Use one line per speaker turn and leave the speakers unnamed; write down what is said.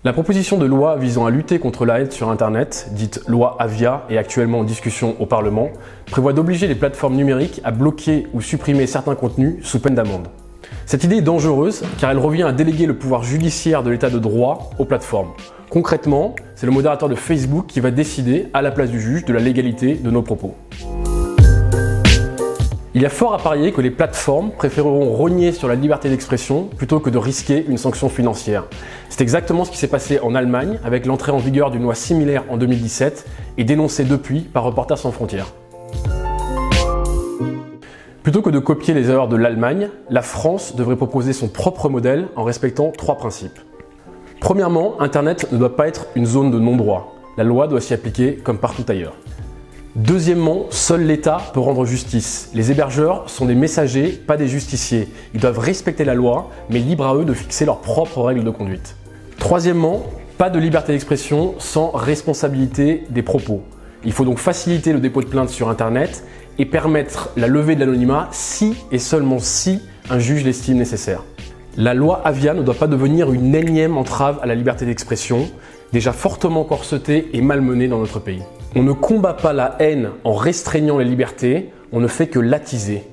La proposition de loi visant à lutter contre la haine sur Internet, dite loi Avia et actuellement en discussion au Parlement, prévoit d'obliger les plateformes numériques à bloquer ou supprimer certains contenus sous peine d'amende. Cette idée est dangereuse car elle revient à déléguer le pouvoir judiciaire de l'état de droit aux plateformes. Concrètement, c'est le modérateur de Facebook qui va décider, à la place du juge, de la légalité de nos propos. Il y a fort à parier que les plateformes préféreront rogner sur la liberté d'expression plutôt que de risquer une sanction financière. C'est exactement ce qui s'est passé en Allemagne avec l'entrée en vigueur d'une loi similaire en 2017 et dénoncée depuis par Reporters sans frontières. Plutôt que de copier les erreurs de l'Allemagne, la France devrait proposer son propre modèle en respectant 3 principes. Premièrement, Internet ne doit pas être une zone de non-droit. La loi doit s'y appliquer comme partout ailleurs. Deuxièmement, seul l'État peut rendre justice. Les hébergeurs sont des messagers, pas des justiciers. Ils doivent respecter la loi, mais libre à eux de fixer leurs propres règles de conduite. Troisièmement, pas de liberté d'expression sans responsabilité des propos. Il faut donc faciliter le dépôt de plainte sur Internet et permettre la levée de l'anonymat si et seulement si un juge l'estime nécessaire. La loi Avia ne doit pas devenir une énième entrave à la liberté d'expression, déjà fortement corsetée et malmenée dans notre pays. On ne combat pas la haine en restreignant les libertés, on ne fait que l'attiser.